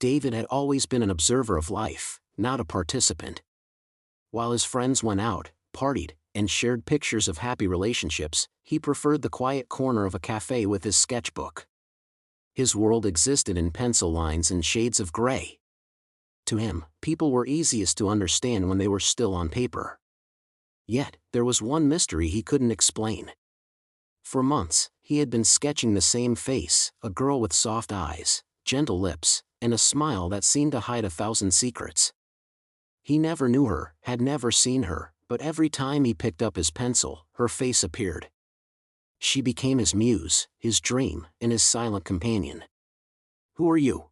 David had always been an observer of life, not a participant. While his friends went out, partied, and shared pictures of happy relationships, he preferred the quiet corner of a cafe with his sketchbook. His world existed in pencil lines and shades of gray. To him, people were easiest to understand when they were still on paper. Yet, there was one mystery he couldn't explain. For months, he had been sketching the same face, a girl with soft eyes, gentle lips, and a smile that seemed to hide 1,000 secrets. He never knew her, had never seen her, but every time he picked up his pencil, her face appeared. She became his muse, his dream, and his silent companion. "Who are you?"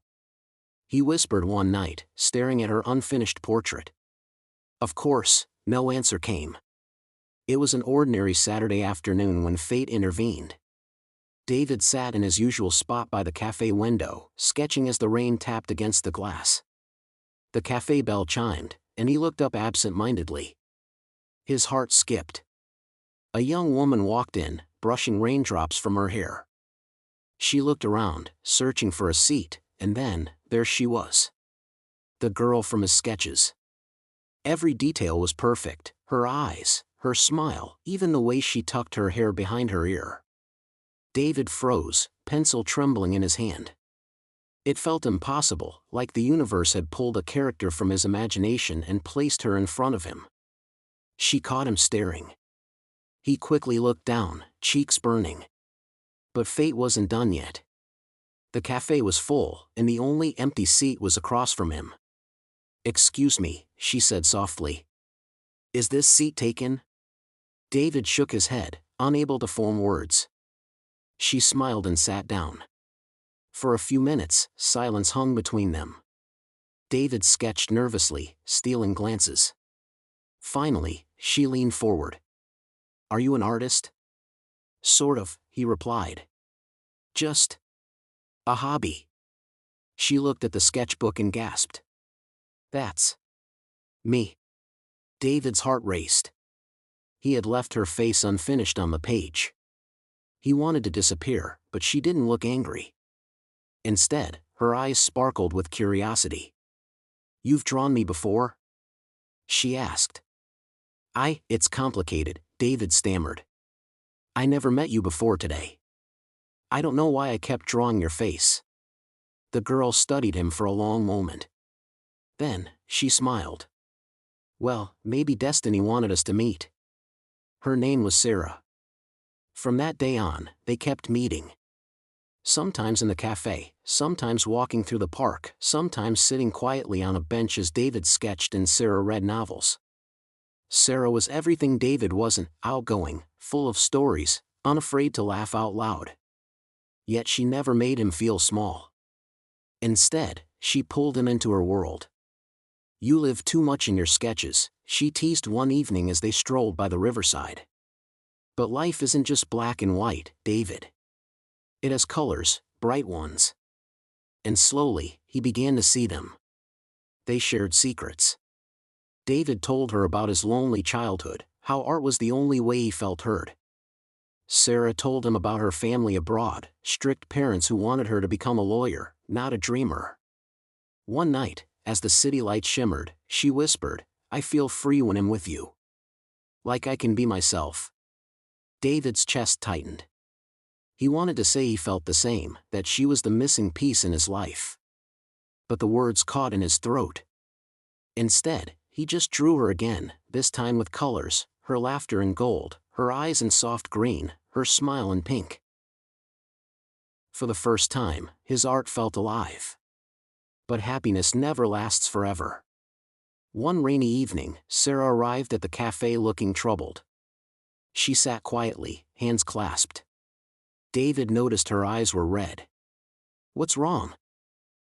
he whispered one night, staring at her unfinished portrait. Of course, no answer came. It was an ordinary Saturday afternoon when fate intervened. David sat in his usual spot by the cafe window, sketching as the rain tapped against the glass. The cafe bell chimed, and he looked up absent-mindedly. His heart skipped. A young woman walked in, brushing raindrops from her hair. She looked around, searching for a seat, and then, there she was. The girl from his sketches. Every detail was perfect, her eyes, her smile, even the way she tucked her hair behind her ear. David froze, pencil trembling in his hand. It felt impossible, like the universe had pulled a character from his imagination and placed her in front of him. She caught him staring. He quickly looked down, cheeks burning. But fate wasn't done yet. The cafe was full, and the only empty seat was across from him. "Excuse me," she said softly. "Is this seat taken?" David shook his head, unable to form words. She smiled and sat down. For a few minutes, silence hung between them. David sketched nervously, stealing glances. Finally, she leaned forward. "Are you an artist?" "Sort of," he replied. "Just a hobby." She looked at the sketchbook and gasped. "That's me." David's heart raced. He had left her face unfinished on the page. He wanted to disappear, but she didn't look angry. Instead, her eyes sparkled with curiosity. "You've drawn me before?" she asked. It's complicated," David stammered. "I never met you before today. I don't know why I kept drawing your face." The girl studied him for a long moment. Then, she smiled. "Well, maybe destiny wanted us to meet." Her name was Sarah. From that day on, they kept meeting. Sometimes in the cafe, sometimes walking through the park, sometimes sitting quietly on a bench as David sketched and Sarah read novels. Sarah was everything David wasn't: outgoing, full of stories, unafraid to laugh out loud. Yet she never made him feel small. Instead, she pulled him into her world. "You live too much in your sketches," she teased one evening as they strolled by the riverside. "But life isn't just black and white, David. It has colors, bright ones." And slowly, he began to see them. They shared secrets. David told her about his lonely childhood, how art was the only way he felt heard. Sarah told him about her family abroad, strict parents who wanted her to become a lawyer, not a dreamer. One night, as the city lights shimmered, she whispered, "I feel free when I'm with you. Like I can be myself." David's chest tightened. He wanted to say he felt the same, that she was the missing piece in his life. But the words caught in his throat. Instead, he just drew her again, this time with colors, her laughter in gold, her eyes in soft green, her smile in pink. For the first time, his art felt alive. But happiness never lasts forever. One rainy evening, Sarah arrived at the cafe looking troubled. She sat quietly, hands clasped. David noticed her eyes were red. "What's wrong?"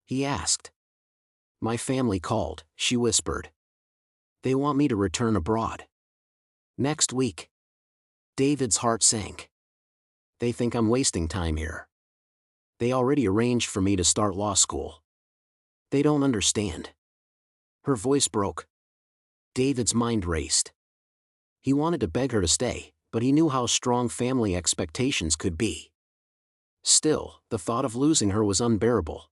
he asked. "My family called," she whispered. "They want me to return abroad. Next week." David's heart sank. "They think I'm wasting time here. They already arranged for me to start law school. They don't understand." Her voice broke. David's mind raced. He wanted to beg her to stay, but he knew how strong family expectations could be. Still, the thought of losing her was unbearable.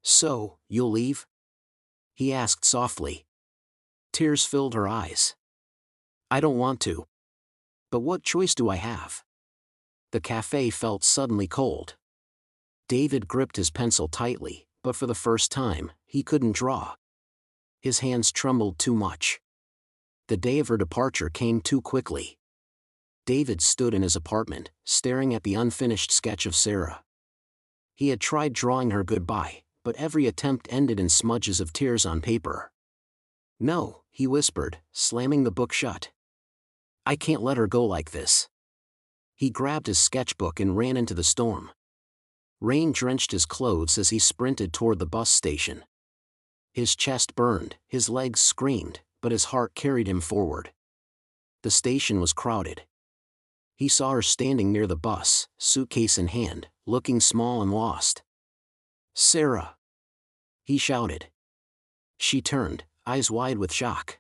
So, you'll leave? He asked softly. Tears filled her eyes. I don't want to. But what choice do I have? The cafe felt suddenly cold. David gripped his pencil tightly, but for the first time, he couldn't draw. His hands trembled too much. The day of her departure came too quickly. David stood in his apartment, staring at the unfinished sketch of Sarah. He had tried drawing her goodbye, but every attempt ended in smudges of tears on paper. No, he whispered, slamming the book shut. I can't let her go like this. He grabbed his sketchbook and ran into the storm. Rain drenched his clothes as he sprinted toward the bus station. His chest burned, his legs screamed, but his heart carried him forward. The station was crowded. He saw her standing near the bus, suitcase in hand, looking small and lost. Sarah! He shouted. She turned, eyes wide with shock.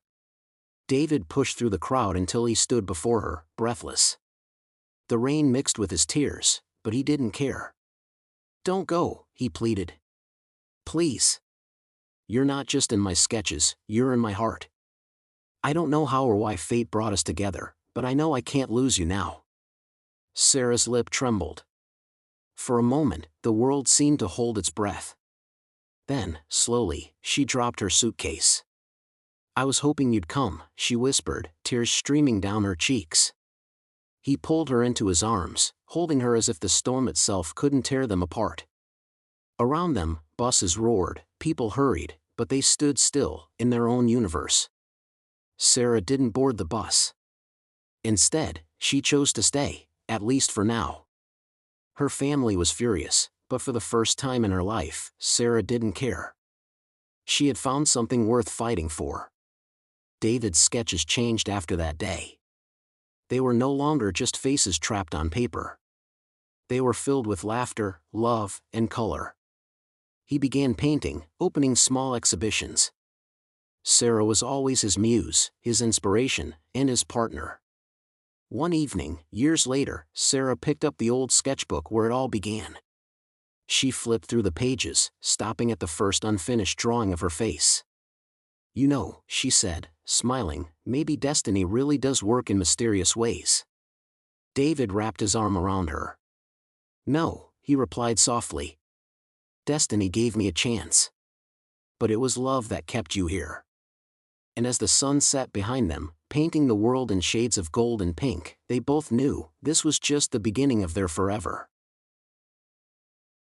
David pushed through the crowd until he stood before her, breathless. The rain mixed with his tears, but he didn't care. Don't go, he pleaded. Please. You're not just in my sketches, you're in my heart. I don't know how or why fate brought us together, but I know I can't lose you now. Sarah's lip trembled. For a moment, the world seemed to hold its breath. Then, slowly, she dropped her suitcase. I was hoping you'd come, she whispered, tears streaming down her cheeks. He pulled her into his arms, holding her as if the storm itself couldn't tear them apart. Around them, buses roared, people hurried, but they stood still, in their own universe. Sarah didn't board the bus. Instead, she chose to stay, at least for now. Her family was furious, but for the first time in her life, Sarah didn't care. She had found something worth fighting for. David's sketches changed after that day. They were no longer just faces trapped on paper. They were filled with laughter, love, and color. He began painting, opening small exhibitions. Sarah was always his muse, his inspiration, and his partner. One evening, years later, Sarah picked up the old sketchbook where it all began. She flipped through the pages, stopping at the first unfinished drawing of her face. You know, she said, smiling, maybe destiny really does work in mysterious ways. David wrapped his arm around her. No, he replied softly. Destiny gave me a chance. But it was love that kept you here. And as the sun set behind them, painting the world in shades of gold and pink, they both knew this was just the beginning of their forever.